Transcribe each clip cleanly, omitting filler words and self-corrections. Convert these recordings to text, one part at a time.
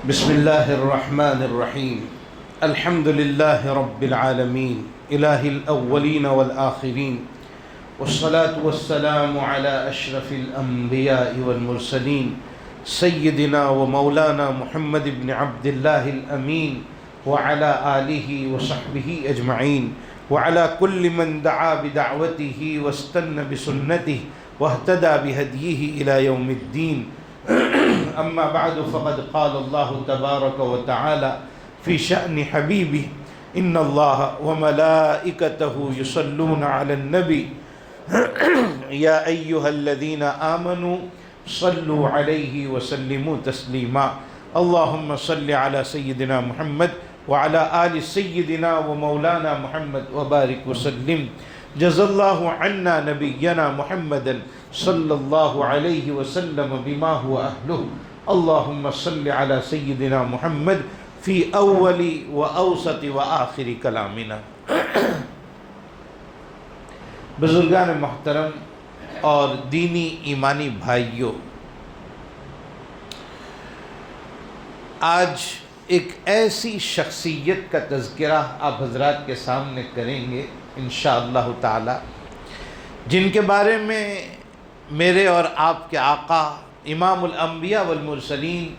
بسم الله الرحمن الرحيم. الحمد لله رب العالمين إله الأولين والآخرين، والصلاة والسلام على أشرف الأنبياء والمرسلين سيدنا ومولانا محمد بن عبد الله الأمين وعلى آله وصحبه أجمعين وعلى كل من دعا بدعوته واستنى بسنته واهتدى بهديه إلى يوم الدين. أما بعد فقد قال الله تبارك وتعالى في شأن حبيبه إن الله وملائكته يصلون على النبي يا أيها الذين آمنوا صلوا عليه وسلموا تسليما. اللهم صل على سيدنا محمد وعلى آل سيدنا ومولانا محمد وبارك وسلم. جزا الله عنا نبينا محمدا صلى الله عليه وسلم بما هو أهله. اللهم صل على سيدنا محمد في أول وأوسط وآخر كلامنا. بزرگان محترم اور دینی ایمانی بھائیوں، آج ایک ایسی شخصیت کا تذکرہ آپ حضرات کے سامنے کریں گے انشاءاللہ تعالی، جن کے بارے میں میرے اور آپ کے آقا امام الانبیاء والمرسلین،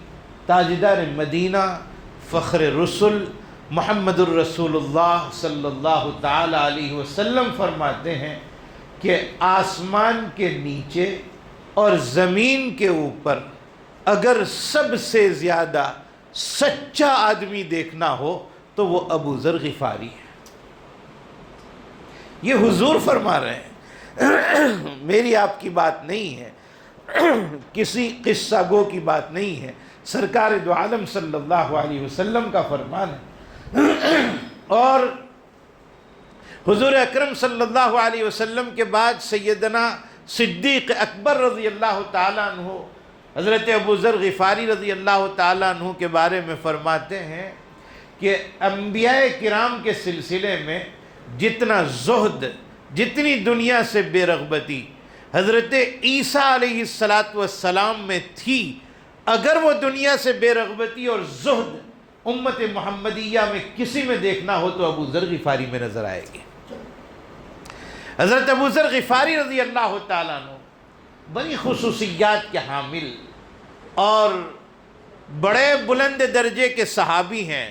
تاجدار مدینہ، فخر رسل محمد الرسول اللہ صلی اللہ تعالی علیہ وسلم فرماتے ہیں کہ آسمان کے نیچے اور زمین کے اوپر اگر سب سے زیادہ سچا آدمی دیکھنا ہو تو وہ ابو ذر غفاری ہے۔ یہ حضور فرما رہے ہیں، میری آپ کی بات نہیں ہے، کسی قصہ گو کی بات نہیں ہے، سرکار دو عالم صلی اللہ علیہ وسلم کا فرمان ہے۔ اور حضور اکرم صلی اللہ علیہ وسلم کے بعد سیدنا صدیق اکبر رضی اللہ تعالیٰ عنہ، حضرت ابو ذر غفاری رضی اللہ تعالیٰ عنہ کے بارے میں فرماتے ہیں کہ انبیاء کرام کے سلسلے میں جتنا زہد، جتنی دنیا سے بے رغبتی حضرت عیسیٰ علیہ السلام میں تھی، اگر وہ دنیا سے بے رغبتی اور زہد امت محمدیہ میں کسی میں دیکھنا ہو تو ابو ذر غفاری میں نظر آئے گی۔ حضرت ابو ذر غفاری رضی اللہ تعالیٰ عنہ بڑی خصوصیات کے حامل اور بڑے بلند درجے کے صحابی ہیں۔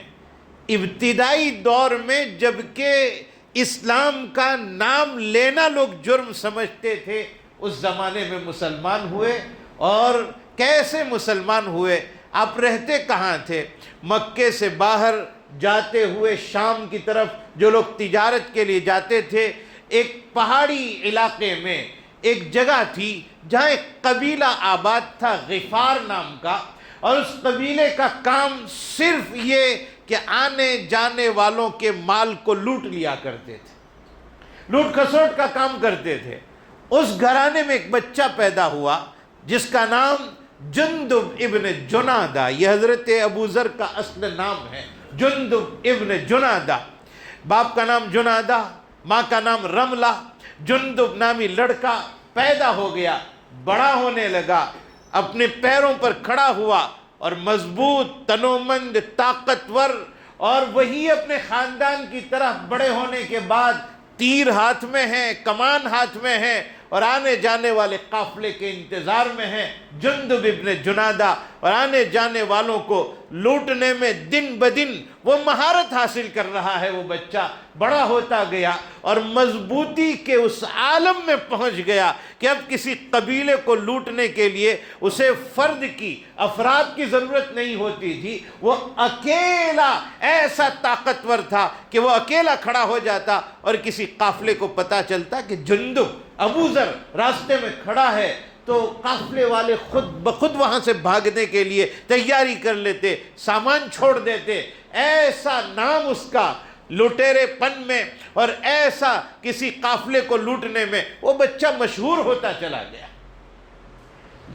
ابتدائی دور میں جبکہ اسلام کا نام لینا لوگ جرم سمجھتے تھے، اس زمانے میں مسلمان ہوئے۔ اور کیسے مسلمان ہوئے؟ آپ رہتے کہاں تھے؟ مکے سے باہر جاتے ہوئے شام کی طرف جو لوگ تجارت کے لیے جاتے تھے، ایک پہاڑی علاقے میں ایک جگہ تھی جہاں ایک قبیلہ آباد تھا غفار نام کا، اور اس قبیلے کا کام صرف یہ کہ آنے جانے والوں کے مال کو لوٹ لیا کرتے تھے، لوٹ کھسوٹ کا کام کرتے تھے۔ اس گھرانے میں ایک بچہ پیدا ہوا جس کا نام جندب ابن جنادہ، یہ حضرت ابو ذر کا اصل نام ہے، جندب ابن جنادہ۔ باپ کا نام جنادہ، ماں کا نام رملہ۔ جندب نامی لڑکا پیدا ہو گیا، بڑا ہونے لگا، اپنے پیروں پر کھڑا ہوا اور مضبوط، تنومند، طاقتور، اور وہی اپنے خاندان کی طرح بڑے ہونے کے بعد تیر ہاتھ میں ہیں، کمان ہاتھ میں ہیں، اور آنے جانے والے قافلے کے انتظار میں ہیں۔ جندب ابن جنادہ، اور آنے جانے والوں کو لوٹنے میں دن بدن وہ مہارت حاصل کر رہا ہے۔ وہ بچہ بڑا ہوتا گیا اور مضبوطی کے اس عالم میں پہنچ گیا کہ اب کسی قبیلے کو لوٹنے کے لیے اسے فرد کی، افراد کی ضرورت نہیں ہوتی تھی۔ وہ اکیلا ایسا طاقتور تھا کہ وہ اکیلا کھڑا ہو جاتا اور کسی قافلے کو پتہ چلتا کہ جندب ابو ذر راستے میں کھڑا ہے تو قافلے والے خود بخود وہاں سے بھاگنے کے لیے تیاری کر لیتے، سامان چھوڑ دیتے۔ ایسا نام اس کا لٹیرے پن میں اور ایسا کسی قافلے کو لوٹنے میں وہ بچہ مشہور ہوتا چلا گیا۔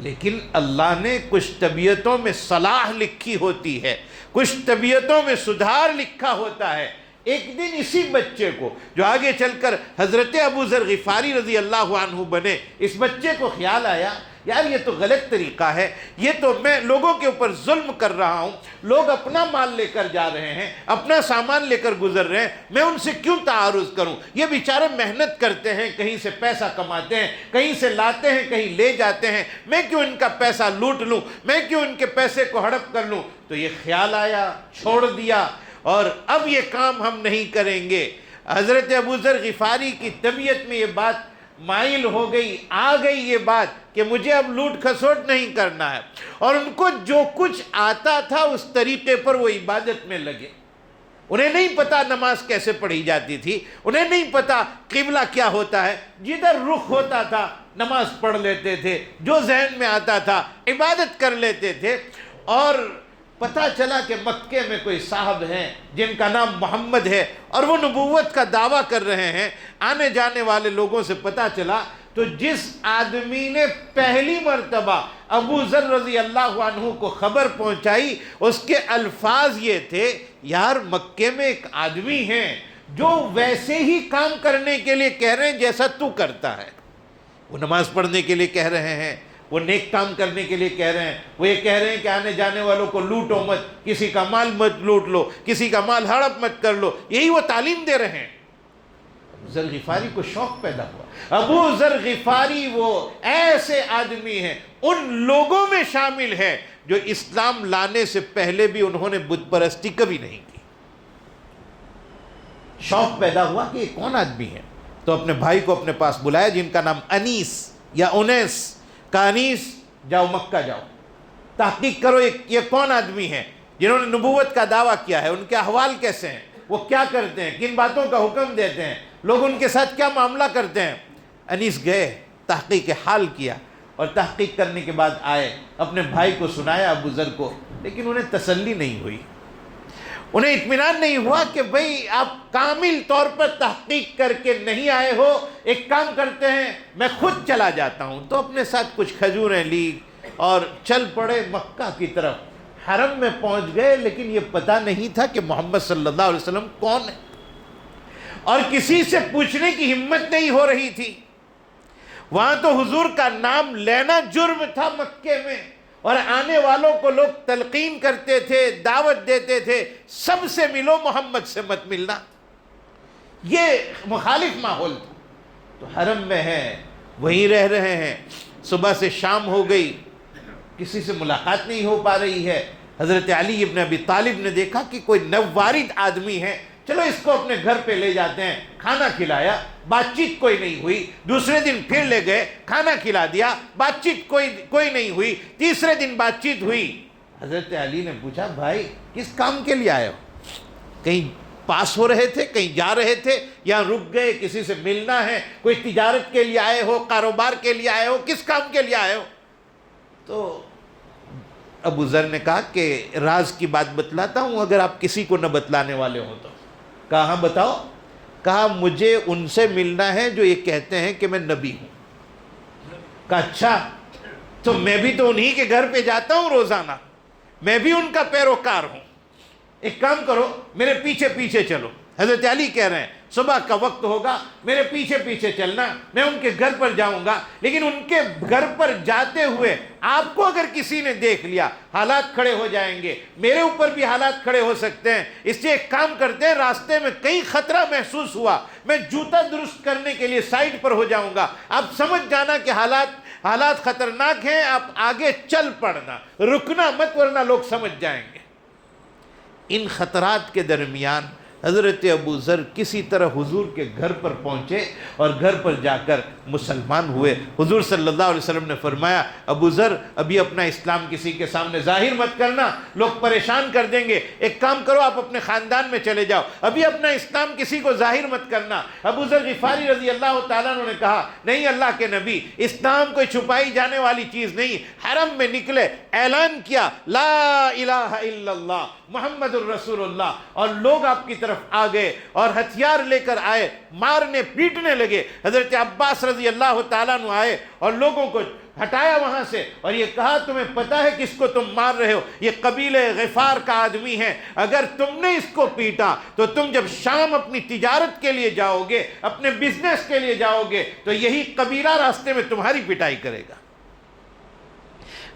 لیکن اللہ نے کچھ طبیعتوں میں صلاح لکھی ہوتی ہے، کچھ طبیعتوں میں سدھار لکھا ہوتا ہے۔ ایک دن اسی بچے کو جو آگے چل کر حضرت ابو ذر غفاری رضی اللہ عنہ بنے، اس بچے کو خیال آیا یار یہ تو غلط طریقہ ہے، یہ تو میں لوگوں کے اوپر ظلم کر رہا ہوں، لوگ اپنا مال لے کر جا رہے ہیں، اپنا سامان لے کر گزر رہے ہیں، میں ان سے کیوں تعارض کروں؟ یہ بیچارے محنت کرتے ہیں، کہیں سے پیسہ کماتے ہیں، کہیں سے لاتے ہیں، کہیں لے جاتے ہیں، میں کیوں ان کا پیسہ لوٹ لوں، میں کیوں ان کے پیسے کو ہڑپ کر لوں؟ تو یہ خیال آیا، چھوڑ دیا، اور اب یہ کام ہم نہیں کریں گے۔ حضرت ابو ذر غفاری کی طبیعت میں یہ بات مائل ہو گئی، آ گئی یہ بات کہ مجھے اب لوٹ کھسوٹ نہیں کرنا ہے، اور ان کو جو کچھ آتا تھا اس طریقے پر وہ عبادت میں لگے۔ انہیں نہیں پتا نماز کیسے پڑھی جاتی تھی، انہیں نہیں پتا قبلہ کیا ہوتا ہے، جدھر رخ ہوتا تھا نماز پڑھ لیتے تھے، جو ذہن میں آتا تھا عبادت کر لیتے تھے۔ اور پتہ چلا کہ مکے میں کوئی صاحب ہیں جن کا نام محمد ہے، اور وہ نبوت کا دعویٰ کر رہے ہیں۔ آنے جانے والے لوگوں سے پتہ چلا، تو جس آدمی نے پہلی مرتبہ ابو ذر رضی اللہ عنہ کو خبر پہنچائی، اس کے الفاظ یہ تھے، یار مکے میں ایک آدمی ہیں جو ویسے ہی کام کرنے کے لیے کہہ رہے ہیں جیسا تو کرتا ہے۔ وہ نماز پڑھنے کے لیے کہہ رہے ہیں، وہ نیک کام کرنے کے لیے کہہ رہے ہیں، وہ یہ کہہ رہے ہیں کہ آنے جانے والوں کو لوٹو مت، کسی کا مال مت لوٹ لو، کسی کا مال ہڑپ مت کر لو، یہی وہ تعلیم دے رہے ہیں۔ ابو ذر غفاری کو شوق پیدا ہوا۔ ابو ذر غفاری وہ ایسے آدمی ہیں، ان لوگوں میں شامل ہے جو اسلام لانے سے پہلے بھی انہوں نے بت پرستی کبھی نہیں کی۔ شوق پیدا ہوا کہ یہ کون آدمی ہے، تو اپنے بھائی کو اپنے پاس بلایا جن کا نام انیس یا انیس، کہا انیس جاؤ مکہ جاؤ، تحقیق کرو یہ کون آدمی ہے جنہوں نے نبوت کا دعویٰ کیا ہے، ان کے احوال کیسے ہیں، وہ کیا کرتے ہیں، کن باتوں کا حکم دیتے ہیں، لوگ ان کے ساتھ کیا معاملہ کرتے ہیں۔ انیس گئے، تحقیق حال کیا، اور تحقیق کرنے کے بعد آئے، اپنے بھائی کو سنایا ابو ذر کو، لیکن انہیں تسلی نہیں ہوئی، انہیں اطمینان نہیں ہوا کہ بھئی آپ کامل طور پر تحقیق کر کے نہیں آئے ہو، ایک کام کرتے ہیں میں خود چلا جاتا ہوں۔ تو اپنے ساتھ کچھ کھجوریں لی اور چل پڑے مکہ کی طرف۔ حرم میں پہنچ گئے، لیکن یہ پتہ نہیں تھا کہ محمد صلی اللہ علیہ وسلم کون ہے، اور کسی سے پوچھنے کی ہمت نہیں ہو رہی تھی۔ وہاں تو حضور کا نام لینا جرم تھا مکے میں، اور آنے والوں کو لوگ تلقین کرتے تھے، دعوت دیتے تھے، سب سے ملو محمد سے مت ملنا، یہ مخالف ماحول تھا۔ تو حرم میں ہیں، وہیں رہ رہے ہیں، صبح سے شام ہو گئی، کسی سے ملاقات نہیں ہو پا رہی ہے۔ حضرت علی ابن ابی طالب نے دیکھا کہ کوئی نووارد آدمی ہے، چلو اس کو اپنے گھر پہ لے جاتے ہیں۔ کھانا کھلایا، بات چیت کوئی نہیں ہوئی۔ دوسرے دن پھر لے گئے، کھانا کھلا دیا، بات چیت کوئی نہیں ہوئی۔ تیسرے دن بات چیت ہوئی۔ حضرت علی نے پوچھا، بھائی کس کام کے لیے آئے ہو؟ کہیں پاس ہو رہے تھے، کہیں جا رہے تھے، یہاں رک گئے، کسی سے ملنا ہے، کوئی تجارت کے لیے آئے ہو، کاروبار کے لیے آئے ہو، کس کام کے لیے آئے ہو؟ تو ابو ذر نے کہا کہ راز کی بات بتلاتا ہوں اگر آپ کسی کو نہ بتلانے والے ہوں تو۔ کہا ہاں بتاؤ۔ کہا مجھے ان سے ملنا ہے جو یہ کہتے ہیں کہ میں نبی ہوں۔ کہا اچھا، تو میں بھی تو انہی کے گھر پہ جاتا ہوں روزانہ، میں بھی ان کا پیروکار ہوں، ایک کام کرو میرے پیچھے پیچھے چلو۔ حضرت علی کہہ رہے ہیں صبح کا وقت ہوگا، میرے پیچھے پیچھے چلنا، میں ان کے گھر پر جاؤں گا، لیکن ان کے گھر پر جاتے ہوئے آپ کو اگر کسی نے دیکھ لیا حالات کھڑے ہو جائیں گے، میرے اوپر بھی حالات کھڑے ہو سکتے ہیں، اس لیے ایک کام کرتے ہیں، راستے میں کہیں خطرہ محسوس ہوا میں جوتا درست کرنے کے لیے سائڈ پر ہو جاؤں گا، آپ سمجھ جانا کہ حالات خطرناک ہیں، آپ آگے چل پڑنا، رکنا مت ورنہ لوگ سمجھ جائیں گے۔ ان خطرات کے درمیان حضرت ابو ذر کسی طرح حضور کے گھر پر پہنچے اور گھر پر جا کر مسلمان ہوئے۔ حضور صلی اللہ علیہ وسلم نے فرمایا ابو ذر ابھی اپنا اسلام کسی کے سامنے ظاہر مت کرنا، لوگ پریشان کر دیں گے، ایک کام کرو آپ اپنے خاندان میں چلے جاؤ، ابھی اپنا اسلام کسی کو ظاہر مت کرنا۔ ابو ذر غفاری رضی اللہ تعالیٰ عنہ نے کہا نہیں اللہ کے نبی، اسلام کوئی چھپائی جانے والی چیز نہیں۔ حرم میں نکلے، اعلان کیا لا الہ الا اللہ محمد الرسول اللہ، اور لوگ آپ کی طرف آ گئے اور ہتھیار لے کر آئے، مارنے پیٹنے لگے۔ حضرت عباس رضی اللہ تعالیٰ عنہ آئے اور لوگوں کو ہٹایا وہاں سے، اور یہ کہا تمہیں پتہ ہے کس کو تم مار رہے ہو؟ یہ قبیلہ غفار کا آدمی ہے، اگر تم نے اس کو پیٹا تو تم جب شام اپنی تجارت کے لیے جاؤ گے، اپنے بزنس کے لیے جاؤ گے، تو یہی قبیلہ راستے میں تمہاری پٹائی کرے گا۔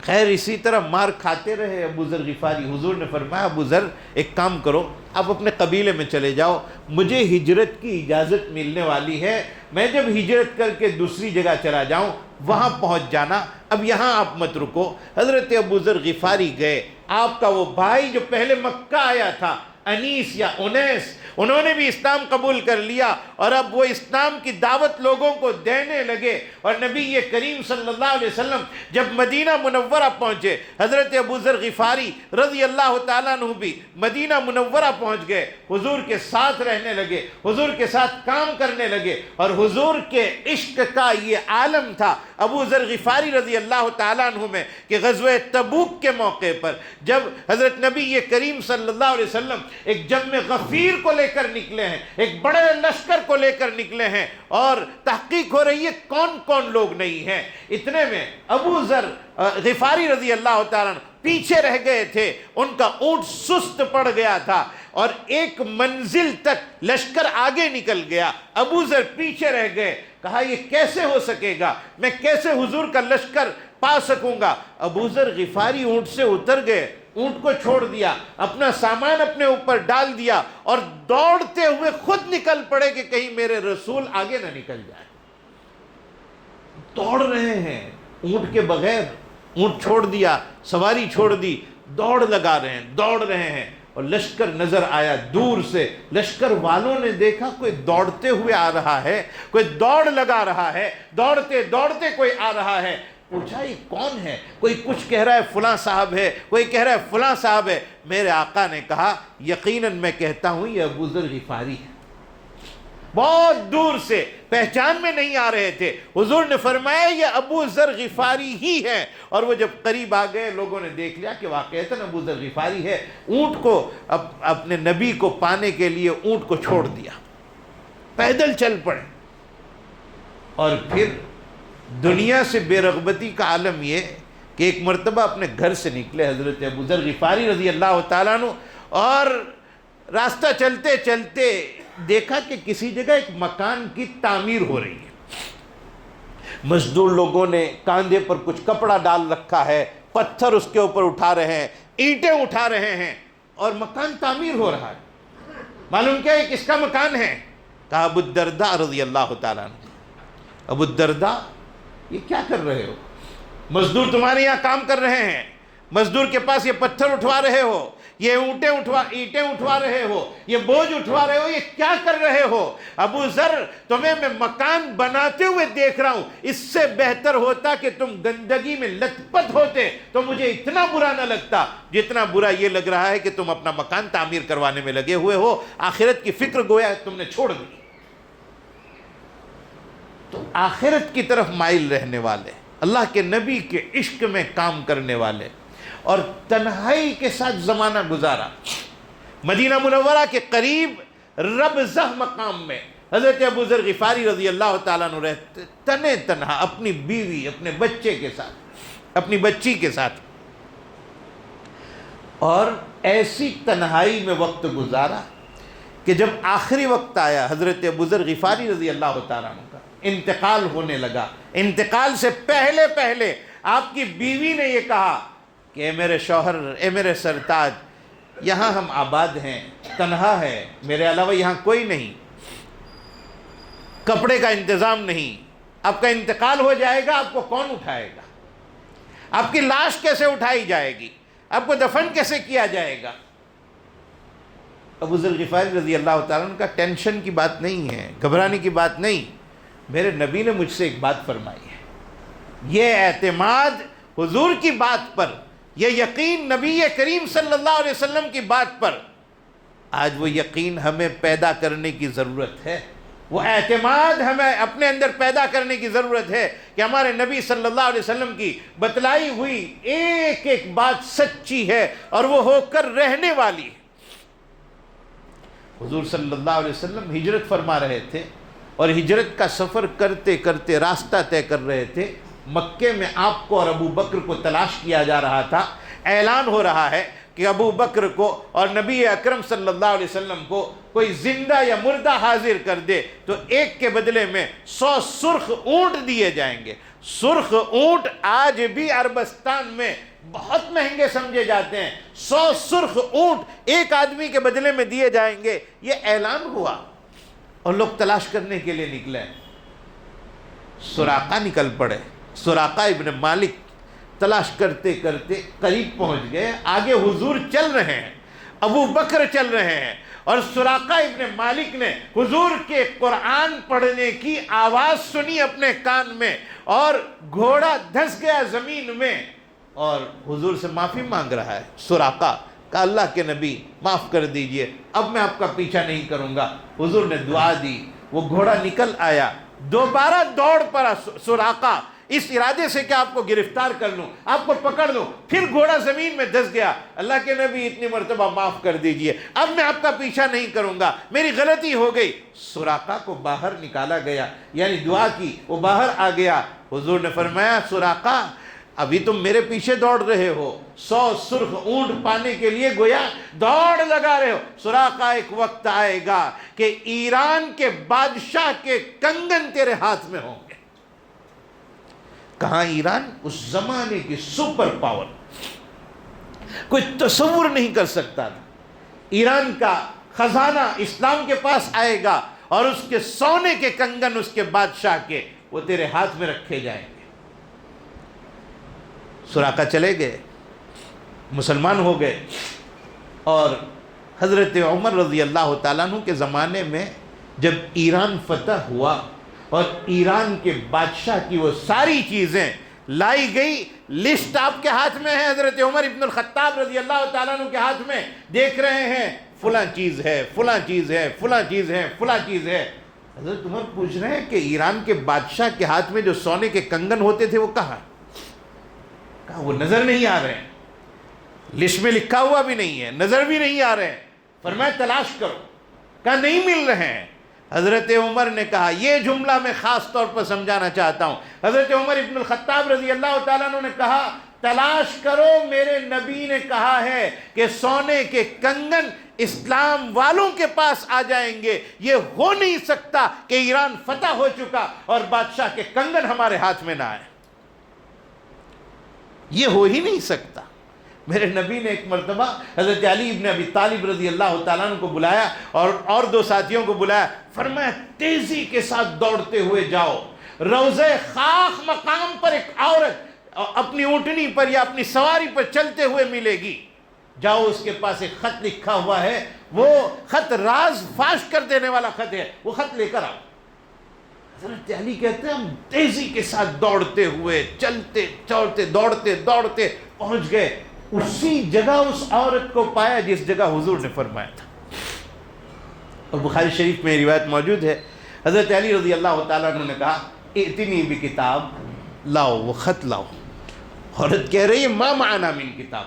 خیر اسی طرح مار کھاتے رہے ابو ذر غفاری. حضور نے فرمایا ابو ذر ایک کام کرو, آپ اپنے قبیلے میں چلے جاؤ, مجھے ہجرت کی اجازت ملنے والی ہے, میں جب ہجرت کر کے دوسری جگہ چلا جاؤں وہاں پہنچ جانا, اب یہاں آپ مت رکو. حضرت ابو ذر غفاری گئے. آپ کا وہ بھائی جو پہلے مکہ آیا تھا, انیس یا انیس, انہوں نے بھی اسلام قبول کر لیا اور اب وہ اسلام کی دعوت لوگوں کو دینے لگے. اور نبی کریم صلی اللہ علیہ وسلم جب مدینہ منورہ پہنچے, حضرت ابو ذر غفاری رضی اللہ تعالیٰ عنہ بھی مدینہ منورہ پہنچ گئے, حضور کے ساتھ رہنے لگے, حضور کے ساتھ کام کرنے لگے. اور حضور کے عشق کا یہ عالم تھا ابو ذر غفاری رضی اللہ تعالیٰ عنہ میں کہ غزوہ تبوک کے موقع پر جب حضرت نبی کریم صلی اللہ علیہ وسلم ایک جم غفیر کو لے کر نکلے ہیں, ایک بڑے لشکر کو لے کر نکلے ہیں, اور تحقیق ہو رہی ہے کون کون لوگ نہیں ہیں. اتنے میں ابو ذر غفاری رضی اللہ تعالیٰ عنہ پیچھے رہ گئے تھے, ان کا اونٹ سست پڑ گیا تھا اور ایک منزل تک لشکر آگے نکل گیا, ابو ذر پیچھے رہ گئے. کہا یہ کیسے ہو سکے گا, میں کیسے حضور کا لشکر پا سکوں گا. ابو ذر غفاری اونٹ سے اتر گئے, اونٹ کو چھوڑ دیا, اپنا سامان اپنے اوپر ڈال دیا اور دوڑتے ہوئے خود نکل پڑے کہ کہیں میرے رسول آگے نہ نکل جائے. دوڑ رہے ہیں اونٹ کے بغیر, اونٹ چھوڑ دیا, سواری چھوڑ دی, دوڑ لگا رہے ہیں, دوڑ رہے ہیں. اور لشکر نظر آیا دور سے, لشکر والوں نے دیکھا کوئی دوڑتے ہوئے آ رہا ہے, کوئی دوڑ لگا رہا ہے, دوڑتے دوڑتے کوئی آ رہا ہے. پوچھا یہ کون ہے, کوئی کچھ کہہ رہا ہے فلاں صاحب ہے, کوئی کہہ رہا ہے فلاں صاحب ہے. میرے آقا نے کہا یقیناً میں کہتا ہوں یہ ابو ذر غفاری ہے. بہت دور سے پہچان میں نہیں آ رہے تھے. حضور نے فرمایا یہ ابو ذر غفاری ہی ہے. اور وہ جب قریب آ گئے لوگوں نے دیکھ لیا کہ واقعتاً ابو ذر غفاری ہے. اونٹ کو اپنے نبی کو پانے کے لیے اونٹ کو چھوڑ دیا, پیدل چل پڑے. اور پھر دنیا سے بے رغبتی کا عالم یہ کہ ایک مرتبہ اپنے گھر سے نکلے حضرت ابو ذر غفاری رضی اللہ تعالیٰ عنہ, اور راستہ چلتے چلتے دیکھا کہ کسی جگہ ایک مکان کی تعمیر ہو رہی ہے. مزدور لوگوں نے کاندھے پر کچھ کپڑا ڈال رکھا ہے, پتھر اس کے اوپر اٹھا رہے ہیں, اینٹیں اٹھا رہے ہیں, اور مکان تعمیر ہو رہا ہے. معلوم کیا ہے کس کا مکان ہے؟ کہا ابو الدرداء رضی اللہ تعالیٰ عنہ. ابو الدرداء یہ کیا کر رہے ہو؟ مزدور تمہارے یہاں کام کر رہے ہیں, مزدور کے پاس یہ پتھر اٹھوا رہے ہو, یہ اینٹیں اٹھوا رہے ہو, یہ بوجھ اٹھوا رہے ہو, یہ کیا کر رہے ہو؟ ابو ذر تمہیں میں مکان بناتے ہوئے دیکھ رہا ہوں, اس سے بہتر ہوتا کہ تم گندگی میں لت پت ہوتے تو مجھے اتنا برا نہ لگتا جتنا برا یہ لگ رہا ہے کہ تم اپنا مکان تعمیر کروانے میں لگے ہوئے ہو. آخرت کی فکر گویا تم نے چھوڑ دی. تو آخرت کی طرف مائل رہنے والے, اللہ کے نبی کے عشق میں کام کرنے والے, اور تنہائی کے ساتھ زمانہ گزارا. مدینہ منورہ کے قریب ربزہ مقام میں حضرت ابو ذر غفاری رضی اللہ تعالیٰ عنہ رہتے تنے تنہا, اپنی بیوی, اپنے بچے کے ساتھ, اپنی بچی کے ساتھ. اور ایسی تنہائی میں وقت گزارا کہ جب آخری وقت آیا حضرت ابو ذر غفاری رضی اللہ تعالیٰ عنہ کا انتقال ہونے لگا, انتقال سے پہلے پہلے آپ کی بیوی نے یہ کہا کہ اے میرے شوہر, اے میرے سرتاج, یہاں ہم آباد ہیں, تنہا ہے, میرے علاوہ یہاں کوئی نہیں, کپڑے کا انتظام نہیں, آپ کا انتقال ہو جائے گا, آپ کو کون اٹھائے گا, آپ کی لاش کیسے اٹھائی جائے گی, آپ کو دفن کیسے کیا جائے گا. ابو ذر غفاری رضی اللہ تعالیٰ عنہ کا ٹینشن کی بات نہیں ہے, گھبرانے کی بات نہیں. میرے نبی نے مجھ سے ایک بات فرمائی ہے, یہ اعتماد حضور کی بات پر, یہ یقین نبی کریم صلی اللہ علیہ وسلم کی بات پر, آج وہ یقین ہمیں پیدا کرنے کی ضرورت ہے, وہ اعتماد ہمیں اپنے اندر پیدا کرنے کی ضرورت ہے کہ ہمارے نبی صلی اللہ علیہ وسلم کی بتلائی ہوئی ایک ایک بات سچی ہے اور وہ ہو کر رہنے والی ہے. حضور صلی اللہ علیہ وسلم ہجرت فرما رہے تھے اور ہجرت کا سفر کرتے کرتے راستہ طے کر رہے تھے. مکے میں آپ کو اور ابو بکر کو تلاش کیا جا رہا تھا. اعلان ہو رہا ہے کہ ابو بکر کو اور نبی اکرم صلی اللہ علیہ وسلم کو کوئی زندہ یا مردہ حاضر کر دے تو ایک کے بدلے میں 100 سرخ اونٹ دیے جائیں گے. سرخ اونٹ آج بھی عربستان میں بہت مہنگے سمجھے جاتے ہیں. 100 سرخ اونٹ ایک آدمی کے بدلے میں دیے جائیں گے. یہ اعلان ہوا اور لوگ تلاش کرنے کے لیے نکلے. سراقہ نکل پڑے. سراقہ ابن مالک تلاش کرتے کرتے قریب پہنچ گئے. آگے حضور چل رہے ہیں, ابو بکر چل رہے ہیں, اور سراقہ ابن مالک نے حضور کے قرآن پڑھنے کی آواز سنی اپنے کان میں, اور گھوڑا دھس گیا زمین میں, اور حضور سے معافی مانگ رہا ہے. سراقہ کہا اللہ کے نبی معاف کر دیجئے, اب میں آپ کا پیچھا نہیں کروں گا. حضور نے دعا دی, وہ گھوڑا نکل آیا. دوبارہ دوڑ پڑا سراقہ اس ارادے سے کہ آپ کو گرفتار کر لوں, آپ کو پکڑ لوں. پھر گھوڑا زمین میں دھس گیا. اللہ کے نبی اتنی مرتبہ معاف کر دیجئے, اب میں آپ کا پیچھا نہیں کروں گا, میری غلطی ہو گئی. سراقہ کو باہر نکالا گیا, یعنی دعا کی, وہ باہر آ گیا. حضور نے فرمایا سراقہ ابھی تم میرے پیچھے دوڑ رہے ہو, 100 سرخ اونٹ پانے کے لیے گویا دوڑ لگا رہے ہو. سراقہ ایک وقت آئے گا کہ ایران کے بادشاہ کے کنگن تیرے ہاتھ میں ہوں گے. کہاں ایران؟ اس زمانے کی سپر پاور, کوئی تصور نہیں کر سکتا تھا. ایران کا خزانہ اسلام کے پاس آئے گا اور اس کے سونے کے کنگن اس کے بادشاہ کے وہ تیرے ہاتھ میں رکھے جائیں گے. سراقہ چلے گئے, مسلمان ہو گئے, اور حضرت عمر رضی اللہ تعالیٰ عنہ کے زمانے میں جب ایران فتح ہوا اور ایران کے بادشاہ کی وہ ساری چیزیں لائی گئی, لسٹ آپ کے ہاتھ میں ہے, حضرت عمر ابن الخطاب رضی اللہ تعالیٰ عنہ کے ہاتھ میں, دیکھ رہے ہیں فلاں چیز ہے, فلاں چیز ہے, فلاں چیز ہے, فلاں چیز ہے. حضرت عمر پوچھ رہے ہیں کہ ایران کے بادشاہ کے ہاتھ میں جو سونے کے کنگن ہوتے تھے وہ کہاں؟ کہا وہ نظر نہیں آ رہے ہیں, لسٹ میں لکھا ہوا بھی نہیں ہے, نظر بھی نہیں آ رہے ہیں. فرمایا تلاش کرو. کہا نہیں مل رہے ہیں. حضرت عمر نے کہا, یہ جملہ میں خاص طور پر سمجھانا چاہتا ہوں. حضرت عمر ابن الخطاب رضی اللہ تعالیٰ عنہ نے کہا تلاش کرو, میرے نبی نے کہا ہے کہ سونے کے کنگن اسلام والوں کے پاس آ جائیں گے. یہ ہو نہیں سکتا کہ ایران فتح ہو چکا اور بادشاہ کے کنگن ہمارے ہاتھ میں نہ آئے. یہ ہو ہی نہیں سکتا. میرے نبی نے ایک مرتبہ حضرت علی ابن ابی طالب رضی اللہ تعالیٰ عنہ کو بلایا اور 2 ساتھیوں کو بلایا. فرمایا تیزی کے ساتھ دوڑتے ہوئے جاؤ, روضہ خاک مقام پر ایک عورت اپنی اونٹنی پر یا اپنی سواری پر چلتے ہوئے ملے گی. جاؤ, اس کے پاس ایک خط لکھا ہوا ہے, وہ خط راز فاش کر دینے والا خط ہے, وہ خط لے کر آؤ. حضرت علی کہتے ہیں ہم تیزی کے ساتھ دوڑتے ہوئے چلتے چلتے دوڑتے دوڑتے پہنچ گئے. اسی جگہ اس عورت کو پایا جس جگہ حضور نے فرمایا تھا. اور بخاری شریف میں روایت موجود ہے, حضرت علی رضی اللہ تعالیٰ عنہ نے کہا ائتنی بکتاب, لاؤ وہ خط لاؤ. عورت کہہ رہی ہے ما معنا من کتاب,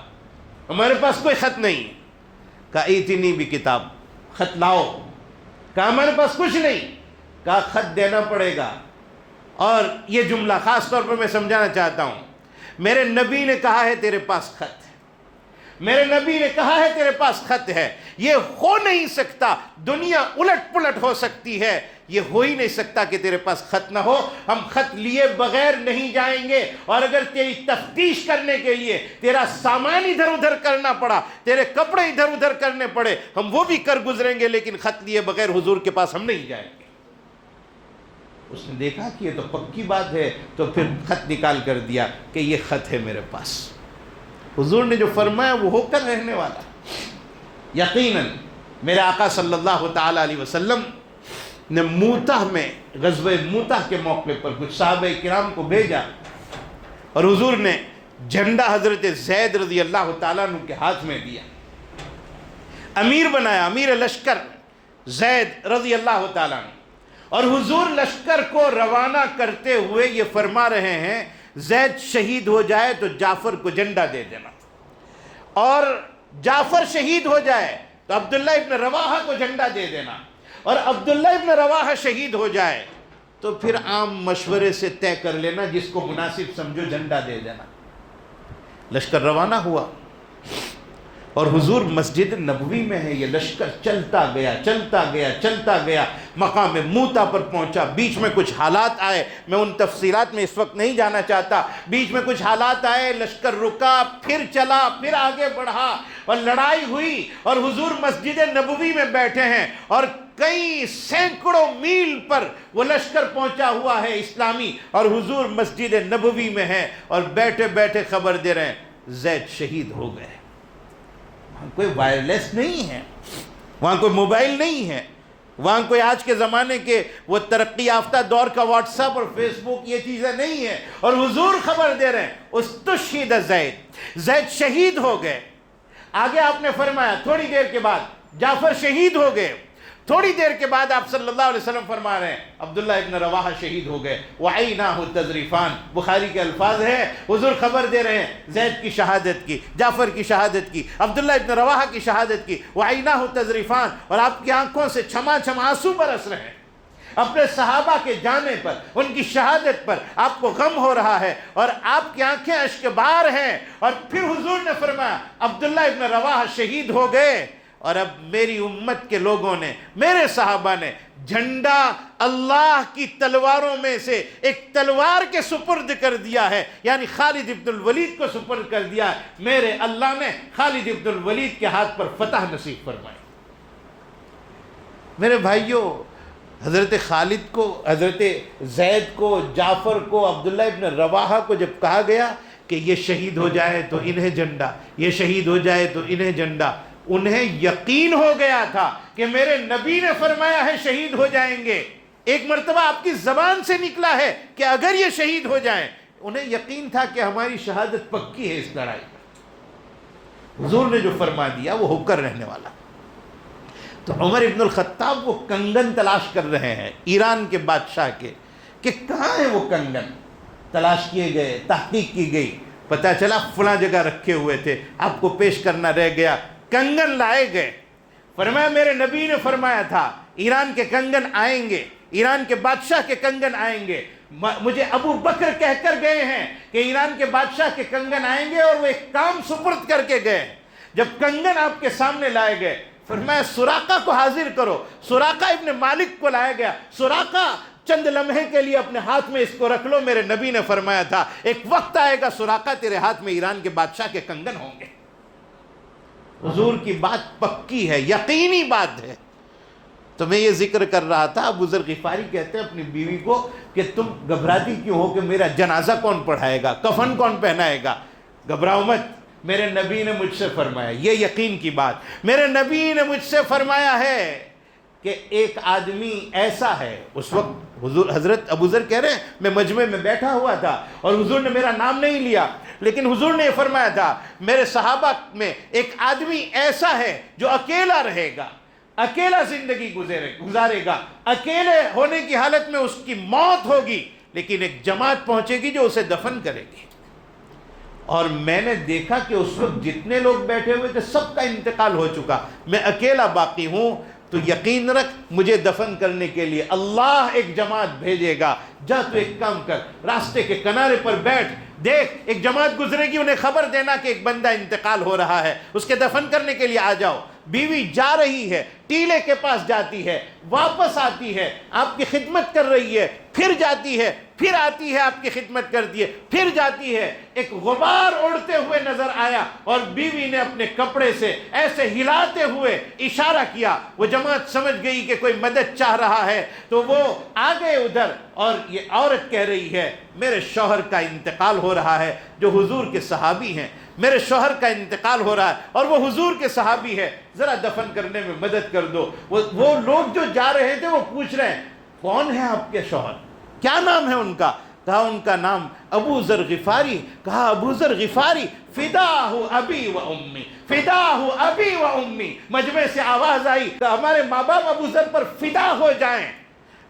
ہمارے پاس کوئی خط نہیں. کہا ائتنی بکتاب, خط لاؤ. کہا ہمارے پاس کچھ نہیں. کہا خط دینا پڑے گا. اور یہ جملہ خاص طور پر میں سمجھانا چاہتا ہوں, میرے نبی نے کہا ہے تیرے پاس خط ہے, میرے نبی نے کہا ہے تیرے پاس خط ہے. یہ ہو نہیں سکتا, دنیا الٹ پلٹ ہو سکتی ہے, یہ ہو ہی نہیں سکتا کہ تیرے پاس خط نہ ہو. ہم خط لیے بغیر نہیں جائیں گے, اور اگر تیری تفتیش کرنے کے لیے تیرا سامان ادھر ادھر کرنا پڑا, تیرے کپڑے ادھر ادھر کرنے پڑے, ہم وہ بھی کر گزریں گے, لیکن خط لیے بغیر حضور کے پاس ہم نہیں جائیں گے. اس نے دیکھا کہ یہ تو پکی بات ہے, تو پھر خط نکال کر دیا کہ یہ خط ہے میرے پاس. حضور نے جو فرمایا وہ ہو کر رہنے والا. یقیناً میرے آقا صلی اللہ تعالی علیہ وسلم نے موتہ میں, غزوہ موتہ کے موقع پر کچھ صحابہ کرام کو بھیجا, اور حضور نے جھنڈا حضرت زید رضی اللہ تعالیٰ عنہ کے ہاتھ میں دیا, امیر بنایا, امیر لشکر زید رضی اللہ تعالیٰ عنہ. اور حضور لشکر کو روانہ کرتے ہوئے یہ فرما رہے ہیں زید شہید ہو جائے تو جعفر کو جھنڈا دے دینا, اور جعفر شہید ہو جائے تو عبداللہ ابن رواحہ کو جھنڈا دے دینا, اور عبداللہ ابن رواحہ شہید ہو جائے تو پھر عام مشورے سے طے کر لینا, جس کو مناسب سمجھو جھنڈا دے دینا. لشکر روانہ ہوا. اور حضور مسجد نبوی میں ہے. یہ لشکر چلتا گیا چلتا گیا چلتا گیا، مقام موتا پر پہنچا. بیچ میں کچھ حالات آئے، میں ان تفصیلات میں اس وقت نہیں جانا چاہتا. بیچ میں کچھ حالات آئے، لشکر رکا، پھر چلا، پھر آگے بڑھا، اور لڑائی ہوئی. اور حضور مسجد نبوی میں بیٹھے ہیں، اور کئی سینکڑوں میل پر وہ لشکر پہنچا ہوا ہے اسلامی، اور حضور مسجد نبوی میں ہے، اور بیٹھے بیٹھے خبر دے رہے ہیں زید شہید ہو گئے. وہاں کوئی وائرلیس نہیں ہے، وہاں کوئی موبائل نہیں ہے، وہاں کوئی آج کے زمانے کے وہ ترقی یافتہ دور کا واٹس ایپ اور فیس بک یہ چیزیں نہیں ہیں. اور حضور خبر دے رہے ہیں استشہد زید، زید شہید ہو گئے. آگے آپ نے فرمایا تھوڑی دیر کے بعد جعفر شہید ہو گئے. تھوڑی دیر کے بعد آپ صلی اللہ علیہ وسلم فرما رہے ہیں عبداللہ ابن رواحہ شہید ہو گئے. وَعَيْنَاهُ تَذْرِفَانِ، بخاری کے الفاظ ہیں. حضور خبر دے رہے ہیں زید کی شہادت کی، جعفر کی شہادت کی، عبداللہ ابن رواحہ کی شہادت کی. وَعَيْنَاهُ تَذْرِفَانِ، اور آپ کی آنکھوں سے چھما چھم آنسو برس رہے ہیں اپنے صحابہ کے جانے پر، ان کی شہادت پر. آپ کو غم ہو رہا ہے اور آپ کی آنکھیں اشک بار ہیں. اور پھر حضور نے فرمایا عبداللہ ابن رواحہ شہید ہو گئے، اور اب میری امت کے لوگوں نے، میرے صحابہ نے جھنڈا اللہ کی تلواروں میں سے ایک تلوار کے سپرد کر دیا ہے، یعنی خالد ابن الولید کو سپرد کر دیا ہے. میرے اللہ نے خالد ابن الولید کے ہاتھ پر فتح نصیب فرمائی. میرے بھائیوں، حضرت خالد کو، حضرت زید کو، جعفر کو، عبداللہ ابن رواحہ کو جب کہا گیا کہ یہ شہید ہو جائے تو انہیں جھنڈا، یہ شہید ہو جائے تو انہیں جھنڈا، انہیں یقین ہو گیا تھا کہ میرے نبی نے فرمایا ہے شہید ہو جائیں گے. ایک مرتبہ آپ کی زبان سے نکلا ہے کہ اگر یہ شہید ہو جائیں. انہیں یقین تھا کہ ہماری شہادت پکی ہے اس لڑائی میں. حضور نے جو فرما دیا وہ ہو کر رہنے والا. تو عمر ابن الخطاب وہ کنگن تلاش کر رہے ہیں ایران کے بادشاہ کے، کہ کہاں ہیں وہ کنگن. تلاش کیے گئے، تحقیق کی گئی، پتہ چلا فلاں جگہ رکھے ہوئے تھے، آپ کو پیش کرنا رہ گیا. کنگن لائے گئے. فرمایا میرے نبی نے فرمایا تھا ایران کے کنگن آئیں گے، ایران کے بادشاہ کے کنگن آئیں گے. مجھے ابو بکر کہہ کر گئے ہیں کہ ایران کے بادشاہ کے کنگن آئیں گے، اور وہ ایک کام سپرد کر کے گئے. جب کنگن آپ کے سامنے لائے گئے، فرمایا سراقہ کو حاضر کرو. سراقہ ابن مالک کو لایا گیا. سراقہ چند لمحے کے لیے اپنے ہاتھ میں اس کو رکھ لو، میرے نبی نے فرمایا تھا ایک وقت آئے گا سراقہ تیرے ہاتھ میں ایران کے بادشاہ کے کنگن ہوں گے. حضور کی بات پکی ہے، یقینی بات ہے. تو میں یہ ذکر کر رہا تھا، ابو ذر غفاری کہتے ہیں اپنی بیوی کو کہ تم گھبراتی کیوں ہو کہ میرا جنازہ کون پڑھائے گا، کفن کون پہنائے گا. گھبراؤ مت، میرے نبی نے مجھ سے فرمایا. یہ یقین کی بات، میرے نبی نے مجھ سے فرمایا ہے کہ ایک آدمی ایسا ہے. اس وقت حضرت ابو ذر کہہ رہے ہیں میں مجمع میں بیٹھا ہوا تھا اور حضور نے میرا نام نہیں لیا، لیکن حضور نے یہ فرمایا تھا میرے صحابہ میں ایک آدمی ایسا ہے جو اکیلا رہے گا، اکیلا زندگی گزارے گا، اکیلے ہونے کی حالت میں اس کی موت ہوگی، لیکن ایک جماعت پہنچے گی جو اسے دفن کرے گی. اور میں نے دیکھا کہ اس وقت جتنے لوگ بیٹھے ہوئے تھے سب کا انتقال ہو چکا، میں اکیلا باقی ہوں. تو یقین رکھ مجھے دفن کرنے کے لیے اللہ ایک جماعت بھیجے گا. جا تو ایک کام کر، راستے کے کنارے پر بیٹھ، دیکھ ایک جماعت گزرے گی، انہیں خبر دینا کہ ایک بندہ انتقال ہو رہا ہے، اس کے دفن کرنے کے لیے آ جاؤ. بیوی جا رہی ہے، ٹیلے کے پاس جاتی ہے، واپس آتی ہے، آپ کی خدمت کر رہی ہے، پھر جاتی ہے، پھر آتی ہے، آپ کی خدمت کرتی ہے، پھر جاتی ہے. ایک غبار اڑتے ہوئے نظر آیا اور بیوی نے اپنے کپڑے سے ایسے ہلاتے ہوئے اشارہ کیا. وہ جماعت سمجھ گئی کہ کوئی مدد چاہ رہا ہے تو وہ آ گئے ادھر. اور یہ عورت کہہ رہی ہے میرے شوہر کا انتقال ہو رہا ہے، جو حضور کے صحابی ہیں، میرے شوہر کا انتقال ہو رہا ہے اور وہ حضور کے صحابی ہے، ذرا دفن کرنے میں مدد کر دو. وہ لوگ جو جا رہے تھے وہ پوچھ رہے ہیں کون ہے آپ کے شوہر، کیا نام ہے ان کا؟ کہا ان کا نام ابو ذر غفاری. کہا ابو ذر غفاری، فداہ ابی و امی، فداہ ابی و امی. مجمع سے آواز آئی ہمارے ماں باپ ابو ذر پر فدا ہو جائیں،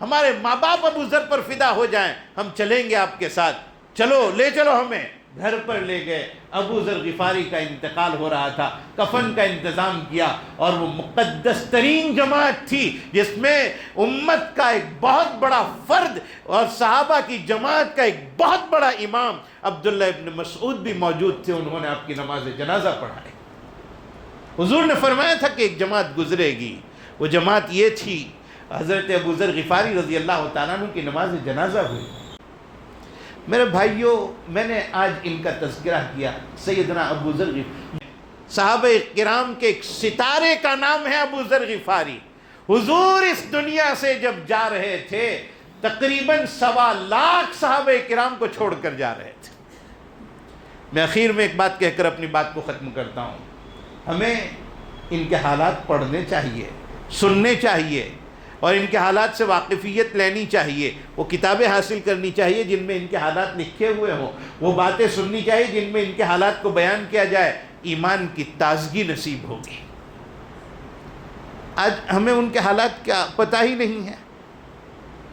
ہمارے ماں باپ ابو ذر پر فدا ہو جائیں، ہم چلیں گے آپ کے ساتھ، چلو لے چلو ہمیں. گھر پر لے گئے. ابو ذر غفاری کا انتقال ہو رہا تھا، کفن کا انتظام کیا، اور وہ مقدس ترین جماعت تھی جس میں امت کا ایک بہت بڑا فرد اور صحابہ کی جماعت کا ایک بہت بڑا امام عبداللہ ابن مسعود بھی موجود تھے. انہوں نے آپ کی نماز جنازہ پڑھائی. حضور نے فرمایا تھا کہ ایک جماعت گزرے گی، وہ جماعت یہ تھی، حضرت ابو ذر غفاری رضی اللہ تعالیٰ عنہ کی نماز جنازہ ہوئی۔ میرے بھائیوں، میں نے آج ان کا تذکرہ کیا، سیدنا ابو ذر غفاری، صحابہ کرام کے ایک ستارے کا نام ہے ابو ذر غفاری۔ حضور اس دنیا سے جب جا رہے تھے تقریباً 1.25 لاکھ صحابہ کرام کو چھوڑ کر جا رہے تھے۔ میں اخیر میں ایک بات کہہ کر اپنی بات کو ختم کرتا ہوں، ہمیں ان کے حالات پڑھنے چاہیے، سننے چاہیے، اور ان کے حالات سے واقفیت لینی چاہیے، وہ کتابیں حاصل کرنی چاہیے جن میں ان کے حالات لکھے ہوئے ہوں، وہ باتیں سننی چاہیے جن میں ان کے حالات کو بیان کیا جائے، ایمان کی تازگی نصیب ہوگی۔ آج ہمیں ان کے حالات کیا پتہ ہی نہیں ہے۔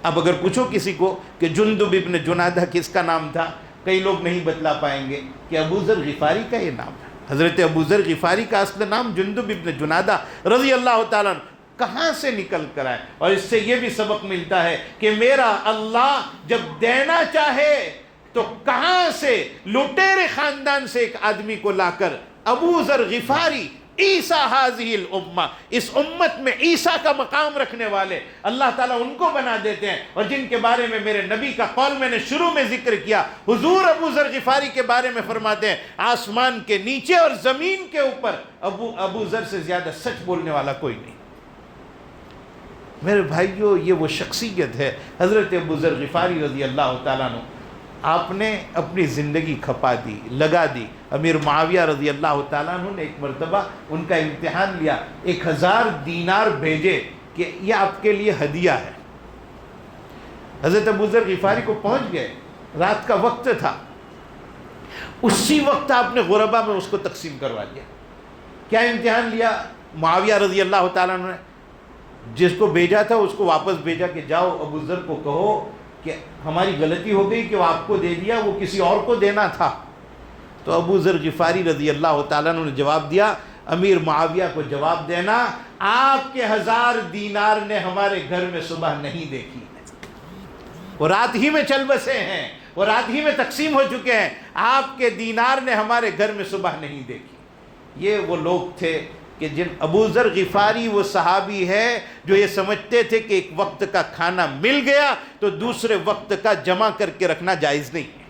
اب اگر پوچھو کسی کو کہ جندب ابن جنادہ کس کا نام تھا، کئی لوگ نہیں بتلا پائیں گے کہ ابو ذر غفاری کا یہ نام ہے۔ حضرت ابو ذر غفاری کا اصل نام جندب ابن جنادہ رضی اللہ تعالیٰ عنہ کہاں سے نکل کر آئے۔ اور اس سے یہ بھی سبق ملتا ہے کہ میرا اللہ جب دینا چاہے تو کہاں سے لٹیرے خاندان سے ایک آدمی کو لا کر ابو ذر غفاری عیسیٰ ہذہ الامہ، اس امت میں عیسیٰ کا مقام رکھنے والے اللہ تعالیٰ ان کو بنا دیتے ہیں، اور جن کے بارے میں میرے نبی کا قول میں نے شروع میں ذکر کیا، حضور ابو ذر غفاری کے بارے میں فرماتے ہیں آسمان کے نیچے اور زمین کے اوپر ابو ذر سے زیادہ سچ بولنے والا کوئی نہیں۔ میرے بھائیوں، یہ وہ شخصیت ہے حضرت ابو ذر غفاری رضی اللہ تعالیٰ عنہ۔ آپ نے اپنی زندگی کھپا دی، لگا دی۔ امیر معاویہ رضی اللہ تعالیٰ عنہ نے ایک مرتبہ ان کا امتحان لیا، 1000 دینار بھیجے کہ یہ آپ کے لیے ہدیہ ہے۔ حضرت ابو ذر غفاری کو پہنچ گئے، رات کا وقت تھا، اسی وقت آپ نے غربا میں اس کو تقسیم کروا دیا۔ کیا امتحان لیا؟ معاویہ رضی اللہ تعالیٰ عنہ نے جس کو بھیجا تھا اس کو واپس بھیجا کہ جاؤ ابو ذر کو کہو کہ ہماری غلطی ہو گئی کہ وہ آپ کو دے دیا، وہ کسی اور کو دینا تھا۔ تو ابو ذر غفاری رضی اللہ تعالیٰ عنہ نے جواب دیا، امیر معاویہ کو جواب دینا، آپ کے 1000 دینار نے ہمارے گھر میں صبح نہیں دیکھی، وہ رات ہی میں چل بسے ہیں، وہ رات ہی میں تقسیم ہو چکے ہیں، آپ کے دینار نے ہمارے گھر میں صبح نہیں دیکھی۔ یہ وہ لوگ تھے کہ جن ابو ذر غفاری وہ صحابی ہے جو یہ سمجھتے تھے کہ ایک وقت کا کھانا مل گیا تو دوسرے وقت کا جمع کر کے رکھنا جائز نہیں ہے،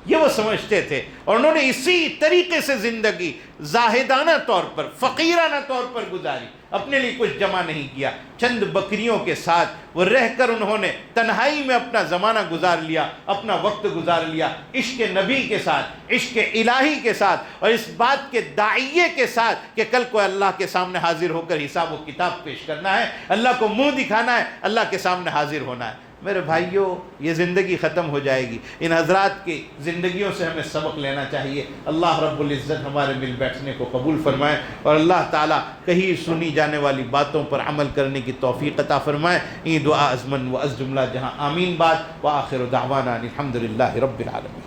یہ وہ سمجھتے تھے، اور انہوں نے اسی طریقے سے زندگی زاہدانہ طور پر، فقیرانہ طور پر گزاری، اپنے لیے کچھ جمع نہیں کیا۔ چند بکریوں کے ساتھ وہ رہ کر انہوں نے تنہائی میں اپنا زمانہ گزار لیا، اپنا وقت گزار لیا، عشق نبی کے ساتھ، عشق الہی کے ساتھ، اور اس بات کے داعیے کے ساتھ کہ کل کو اللہ کے سامنے حاضر ہو کر حساب و کتاب پیش کرنا ہے، اللہ کو منہ دکھانا ہے، اللہ کے سامنے حاضر ہونا ہے۔ میرے بھائیوں، یہ زندگی ختم ہو جائے گی، ان حضرات کی زندگیوں سے ہمیں سبق لینا چاہیے۔ اللہ رب العزت ہمارے مل بیٹھنے کو قبول فرمائے، اور اللہ تعالیٰ کہیں سنی جانے والی باتوں پر عمل کرنے کی توفیق عطا فرمائے۔ یہ دعا ازمن و از جملہ جہاں آمین بات، وآخر دعوانا الحمدللہ رب العالمین۔